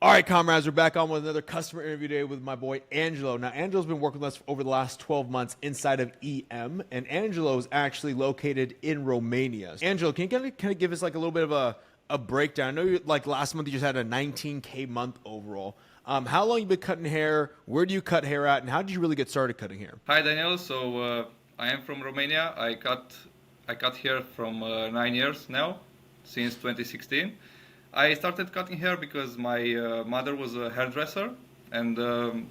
All right, comrades, we're back on with another customer interview today with my boy Angelo. Now, Angelo's been working with us over the last 12 months inside of EM, and Angelo is actually located in Romania. Angelo, can you kind of give us like a little bit of a breakdown? I know you, like last month you just had a 19K month overall. How long you been cutting hair? Where do you cut hair at? And how did you really get started cutting hair? Hi Daniel, so I am from Romania. I cut hair from 9 years now, since 2016. I started cutting hair because my mother was a hairdresser, and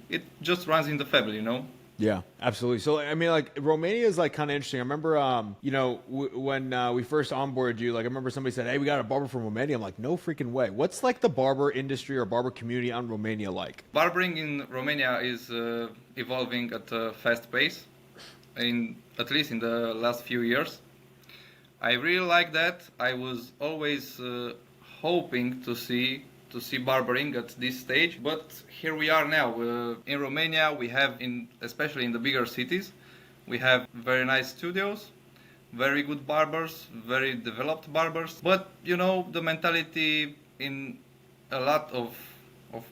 it just runs in the family, you know. Yeah, absolutely. So, I mean, like, Romania is, like, kind of interesting. I remember, when we first onboarded you, like, I remember somebody said, hey, we got a barber from Romania. I'm like, no freaking way. What's, like, the barber industry or barber community on Romania like? Barbering in Romania is evolving at a fast pace, at least in the last few years. I really like that. I was always hoping to see barbering at this stage, but here we are now. In Romania, we have, especially in the bigger cities, we have very nice studios, very good barbers, very developed barbers. But you know, the mentality in a lot of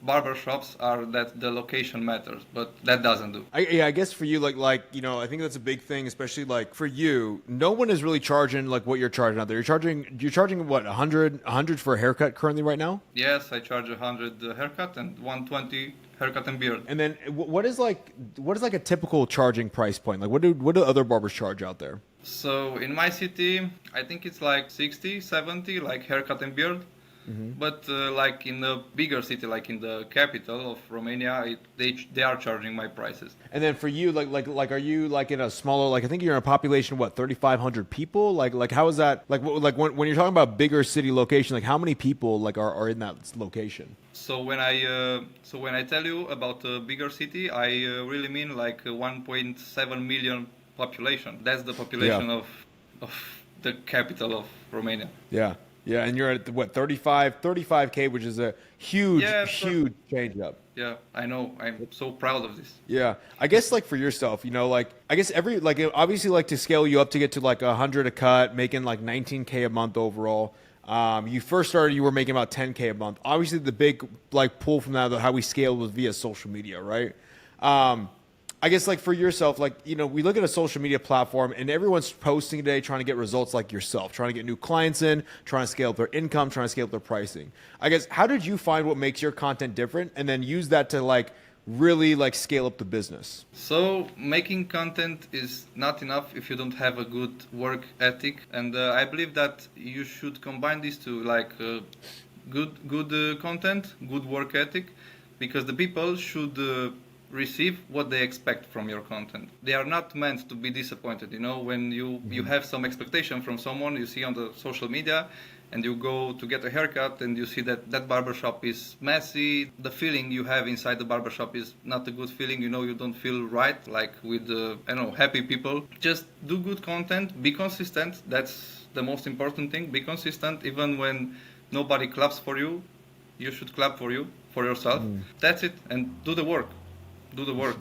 barber shops are that the location matters, but that doesn't do. I guess for you, like I think that's a big thing, especially like for you. No one is really charging like what you're charging out there. You're charging what 100 for a haircut currently right now. Yes, I charge 100 haircut and 120 haircut and beard. And then what is like a typical charging price point? Like what do other barbers charge out there? So in my city, I think it's like 60, 70, like haircut and beard. Mm-hmm. But like in a bigger city, like in the capital of Romania, they are charging my prices. And then for you, like, are you like in a smaller, like I think you're in a population of what 3,500 people? Like how is that? Like when you're talking about bigger city location, like how many people like are in that location? So when I tell you about a bigger city, I really mean like 1.7 million population. That's the population of the capital of Romania. Yeah. Yeah, and you're at what 35K, which is a huge change up. Yeah, I know. I'm so proud of this. Yeah, I guess like for yourself, like I guess obviously like to scale you up to get to like 100 a cut, making like 19K a month overall. You first started, you were making about 10K a month. Obviously, the big like pull from that, how we scaled was via social media, right? I guess like for yourself, like, we look at a social media platform and everyone's posting today trying to get results like yourself, trying to get new clients in, trying to scale up their income, trying to scale up their pricing. I guess, how did you find what makes your content different and then use that to like really like scale up the business? So making content is not enough if you don't have a good work ethic. And I believe that you should combine these two, like good content, good work ethic, because the people should receive what they expect from your content. They are not meant to be disappointed. When you have some expectation from someone you see on the social media and you go to get a haircut and you see that barbershop is messy, the feeling you have inside the barbershop is not a good feeling. You don't feel right, like with happy people. Just do good content, be consistent. That's the most important thing. Be consistent even when nobody claps for you. You should clap for yourself. That's it, and do the work. Do the work.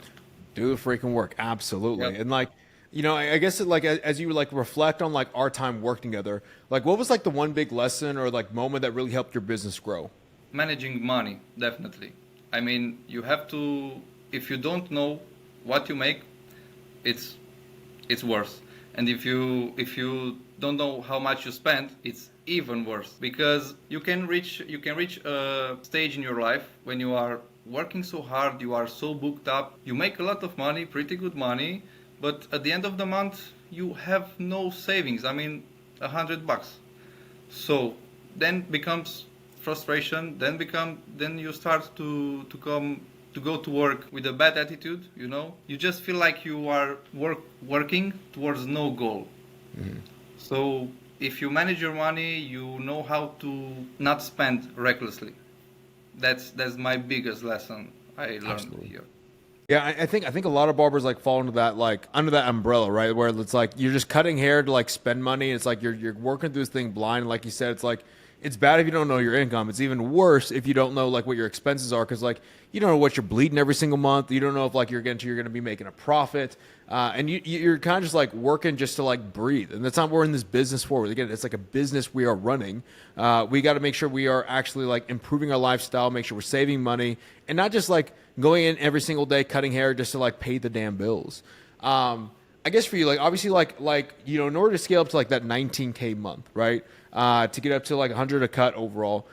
Do the freaking work. Absolutely. Yep. And like, I guess like as you like reflect on like our time working together, like what was like the one big lesson or like moment that really helped your business grow? Managing money, definitely. I mean, you have to, if you don't know what you make, it's worse. And if you don't know how much you spend, it's even worse, because you can reach a stage in your life when you are working so hard, you are so booked up, you make a lot of money, pretty good money, but at the end of the month you have no savings. I mean, $100. So then becomes frustration. Then you start to go to work with a bad attitude. You just feel like you are working towards no goal. Mm-hmm. So if you manage your money, you know how to not spend recklessly. That's my biggest lesson I learned here. Yeah, I think a lot of barbers like fall into that, like under that umbrella, right? Where it's like you're just cutting hair to like spend money. It's like you're working through this thing blind. Like you said, it's like it's bad if you don't know your income. It's even worse if you don't know like what your expenses are, because like you don't know what you're bleeding every single month. You don't know if like you're going to be making a profit, and you're kind of just like working just to like breathe. And that's not what we're in this business for. Again, it's like a business we are running. We got to make sure we are actually like improving our lifestyle, make sure we're saving money, and not just like going in every single day cutting hair just to like pay the damn bills. I guess for you, like obviously, like you know, in order to scale up to like that 19K month, right? To get up to like 100 a cut overall,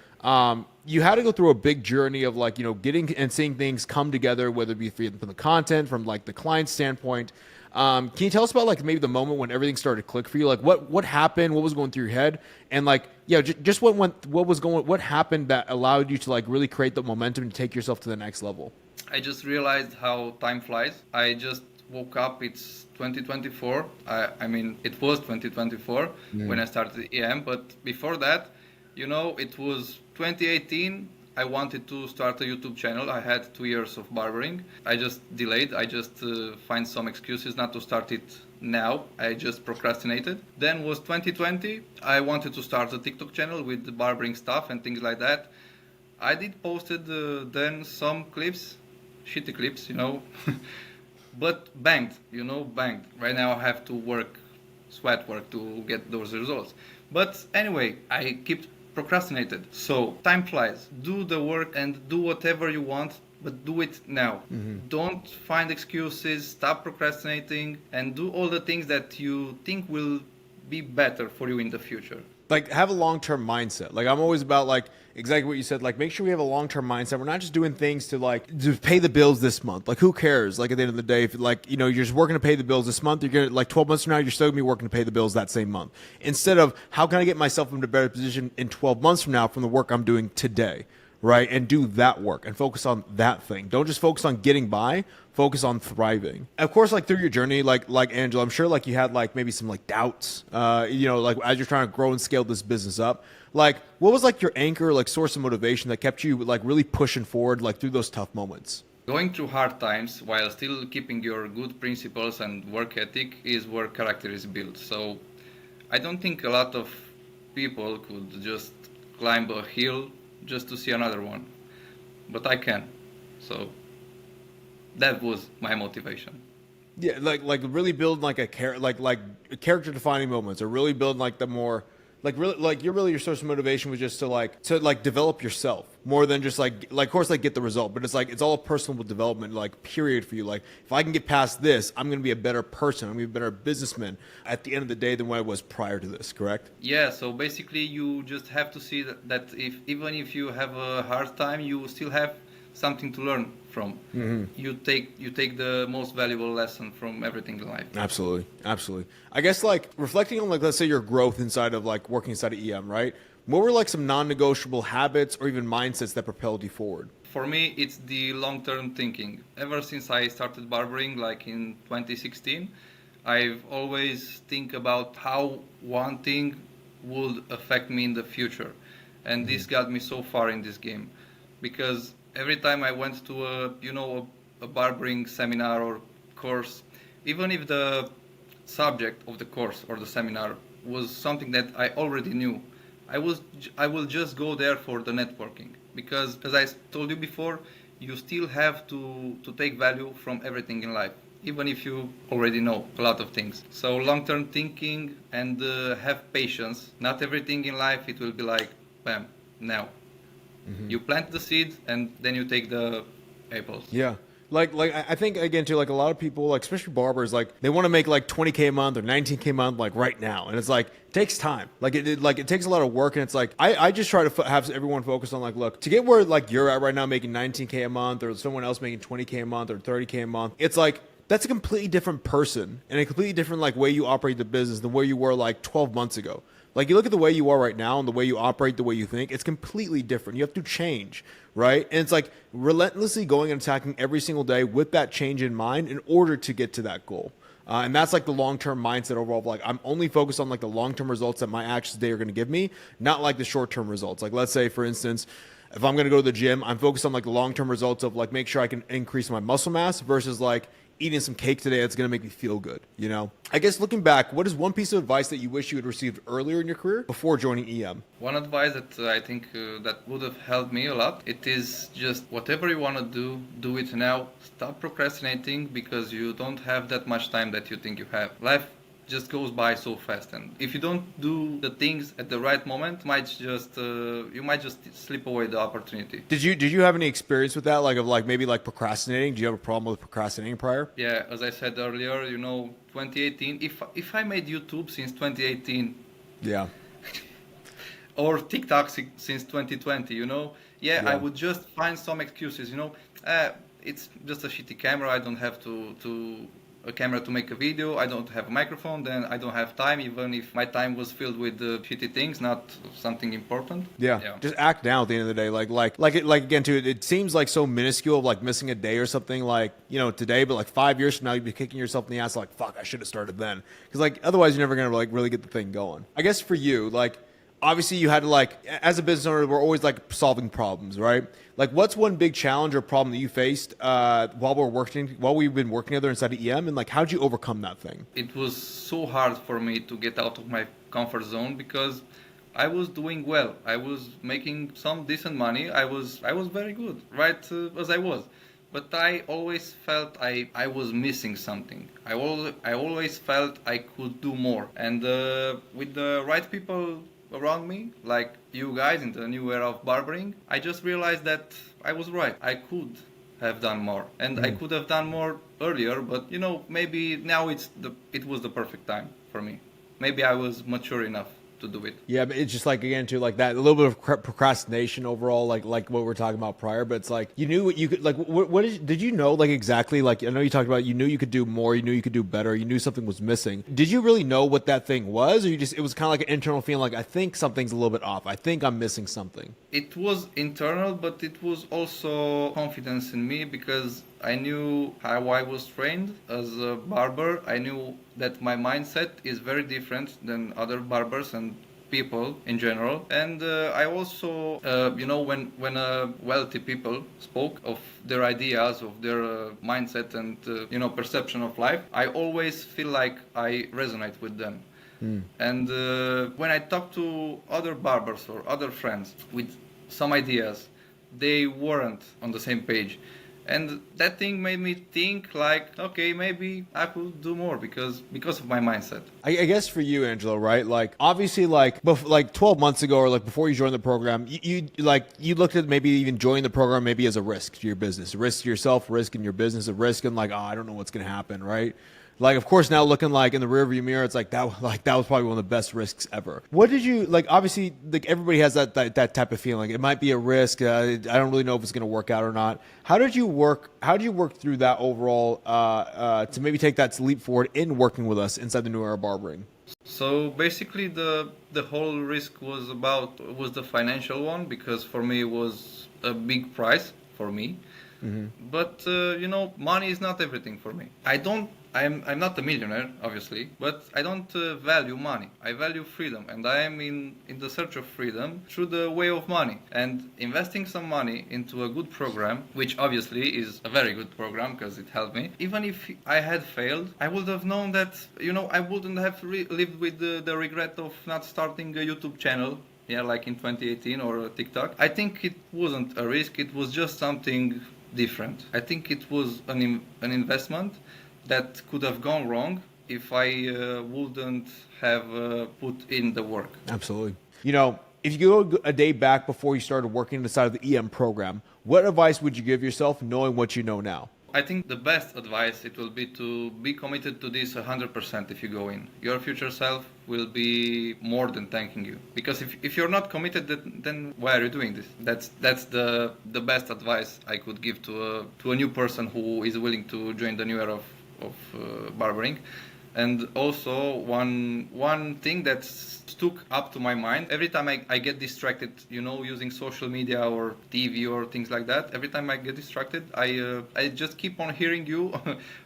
you had to go through a big journey of like, you know, getting and seeing things come together, whether it be from the content, from like the client standpoint. Can you tell us about like maybe the moment when everything started to click for you? Like what happened? What was going through your head? And like, yeah, just what happened that allowed you to like really create the momentum to take yourself to the next level? I just realized how time flies. I just woke up, it's 2024. I mean, it was 2024 when I started EM, but before that, you know, it was 2018. I wanted to start a YouTube channel. I had 2 years of barbering. I just delayed. I just find some excuses not to start it now. I just procrastinated. Then was 2020. I wanted to start a TikTok channel with the barbering stuff and things like that. I did posted then some clips, shitty clips, you know, but banged. Right now I have to work, sweat work to get those results. But anyway, I keep procrastinated. So time flies. Do the work and do whatever you want, but do it now. Don't find excuses, stop procrastinating, and do all the things that you think will be better for you in the future. Like have a long-term mindset. Like I'm always about like exactly what you said. Like make sure we have a long-term mindset. We're not just doing things to like to pay the bills this month. Like who cares? Like at the end of the day, if like, you know, you're just working to pay the bills this month, you're going to like 12 months from now, you're still gonna be working to pay the bills that same month. Instead of how can I get myself into a better position in 12 months from now from the work I'm doing today, right? And do that work and focus on that thing. Don't just focus on getting by, focus on thriving. Of course, like through your journey, like Angela, I'm sure like you had like maybe some like doubts, you know, like as you're trying to grow and scale this business up, like what was like your anchor, like source of motivation that kept you like really pushing forward, like through those tough moments? Going through hard times while still keeping your good principles and work ethic is where character is built. So I don't think a lot of people could just climb a hill just to see another one, but I can. So that was my motivation. Yeah, like really build like a character defining moments, or really build like the more like really like your source of motivation was just to like develop yourself more than just like of course like get the result, but it's like it's all a personal development like period for you. Like if I can get past this, I'm gonna be a better person, I'm gonna be a better businessman at the end of the day than what I was prior to this, correct? Yeah, so basically you just have to see that if even if you have a hard time, you still have something to learn from. You take the most valuable lesson from everything in life. Absolutely. I guess like reflecting on like let's say your growth inside of like working inside of EM, right? What were like some non-negotiable habits or even mindsets that propelled you forward? For me, it's the long-term thinking. Ever since I started barbering, like in 2016, I've always think about how one thing would affect me in the future, and this got me so far in this game, because every time I went to a barbering seminar or course, even if the subject of the course or the seminar was something that I already knew, I will just go there for the networking, because as I told you before, you still have to take value from everything in life, even if you already know a lot of things. So long-term thinking and have patience. Not everything in life it will be like bam now. You plant the seed and then you take the apples. Yeah. Like I think again too, like a lot of people, like especially barbers, like they want to make like 20K a month or 19K a month like right now, and it's like it takes time. Like it takes a lot of work, and it's like I just try to have everyone focus on like, look, to get where like you're at right now, making 19K a month, or someone else making 20K a month or 30K a month. It's like that's a completely different person and a completely different like way you operate the business than where you were like 12 months ago. Like you look at the way you are right now and the way you operate, the way you think, it's completely different. You have to change, right? And it's like relentlessly going and attacking every single day with that change in mind in order to get to that goal. And that's like the long-term mindset overall of like, I'm only focused on like the long-term results that my actions today are going to give me, not like the short-term results. Like let's say for instance, if I'm going to go to the gym, I'm focused on like the long-term results of like make sure I can increase my muscle mass versus like eating some cake today that's going to make me feel good, you know? I guess looking back, what is one piece of advice that you wish you had received earlier in your career before joining EM? One advice that I think that would have helped me a lot, it is just whatever you want to do it now. Stop procrastinating because you don't have that much time that you think you have. Life just goes by so fast, and if you don't do the things at the right moment, you might just slip away the opportunity. Did you have any experience with that, like maybe like procrastinating? Do you have a problem with procrastinating prior? Yeah, as I said earlier, 2018. If I made YouTube since 2018, Yeah. or TikTok since 2020, yeah, I would just find some excuses. It's just a shitty camera. I don't have a camera to make a video. I don't have a microphone. Then I don't have time, even if my time was filled with shitty things, not something important. Yeah. Just act now at the end of the day. Like again, too, it seems like so minuscule, like missing a day or something, like, today, but like 5 years from now, you'd be kicking yourself in the ass like, fuck, I should have started then. Because like, otherwise you're never going to like really get the thing going. I guess for you, like, obviously you had to like, as a business owner, we're always like solving problems, right? Like, what's one big challenge or problem that you faced while we've been working together inside of EM, and like, how'd you overcome that thing? It was so hard for me to get out of my comfort zone because I was doing well. I was making some decent money. I was very good, right, as I was. But I always felt I was missing something. I always felt I could do more. And with the right people around me, like you guys in the new era of barbering, I just realized that I was right. I could have done more, and I could have done more earlier, but maybe now it was the perfect time for me. Maybe I was mature enough to do it. Yeah, but it's just like, again, too, like that, a little bit of procrastination overall, like what we were talking about prior, but it's like, you knew what you could, like, did you know, like, exactly, like, I know you talked about, you knew you could do more, you knew you could do better, you knew something was missing. Did you really know what that thing was, or it was kind of like an internal feeling, like, I think something's a little bit off, I think I'm missing something? It was internal, but it was also confidence in me because I knew how I was trained as a barber. I knew that my mindset is very different than other barbers and people in general. And I also, when wealthy people spoke of their ideas, of their mindset and, perception of life, I always feel like I resonate with them. And when I talk to other barbers or other friends with some ideas, they weren't on the same page. And that thing made me think like, okay, maybe I could do more because of my mindset. I guess for you, Angelo, right? Like, obviously, like 12 months ago, or like before you joined the program, you looked at maybe even joining the program maybe as a risk to your business, a risk to yourself, risk in your business, a risk in like, oh, I don't know what's going to happen, right? Like, of course, now looking like in the rearview mirror, it's like that was probably one of the best risks ever. What did you like? Obviously, like everybody has that type of feeling. It might be a risk. I don't really know if it's going to work out or not. How did you work through that overall to maybe take that leap forward in working with us inside the New Era Barbering? So basically, the whole risk was the financial one because for me it was a big price for me. Mm-hmm. But money is not everything for me. I'm not a millionaire, obviously, but I don't value money. I value freedom, and I am in the search of freedom through the way of money. And investing some money into a good program, which obviously is a very good program because it helped me, even if I had failed, I would have known that, I wouldn't have lived with the regret of not starting a YouTube channel. Yeah, like in 2018 or TikTok. I think it wasn't a risk. It was just something different. I think it was an investment that could have gone wrong if I wouldn't have put in the work. Absolutely. If you go a day back before you started working inside of the EM program, what advice would you give yourself knowing what you know now? I think the best advice it will be to be committed to this 100% if you go in. Your future self will be more than thanking you. Because if you're not committed, then why are you doing this? That's the best advice I could give to a new person who is willing to join the new era of barbering. And also one thing that stuck up to my mind, every time I get distracted, using social media or TV or things like that, every time I get distracted, I just keep on hearing you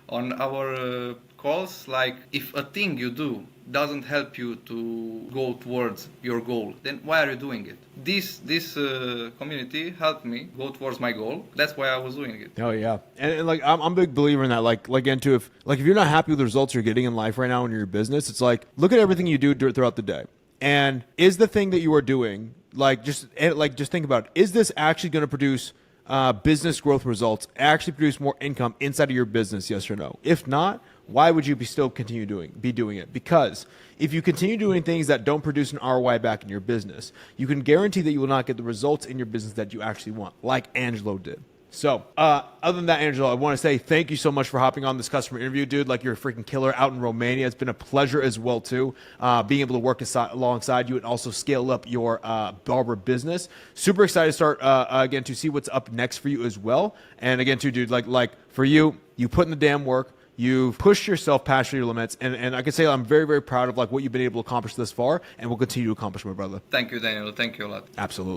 on our calls, like if a thing you do doesn't help you to go towards your goal, then why are you doing it? This community helped me go towards my goal. That's why I was doing it. Oh yeah, and like I'm a big believer in that. Like into if you're not happy with the results you're getting in life right now in your business, it's like look at everything you do throughout the day, and is the thing that you are doing just think about it, is this actually going to produce business growth results, actually produce more income inside of your business? Yes or no? If not, why would you be doing it? Because if you continue doing things that don't produce an ROI back in your business, you can guarantee that you will not get the results in your business that you actually want, like Angelo did. So, other than that, Angelo, I want to say thank you so much for hopping on this customer interview, dude. Like, you're a freaking killer out in Romania. It's been a pleasure as well, too, being able to work alongside you and also scale up your barber business. Super excited to start, again, to see what's up next for you as well. And again, too, dude, like for you put in the damn work. You've pushed yourself past your limits, and I can say I'm very, very proud of like what you've been able to accomplish thus far, and will continue to accomplish, my brother. Thank you, Daniel. Thank you a lot. Absolutely.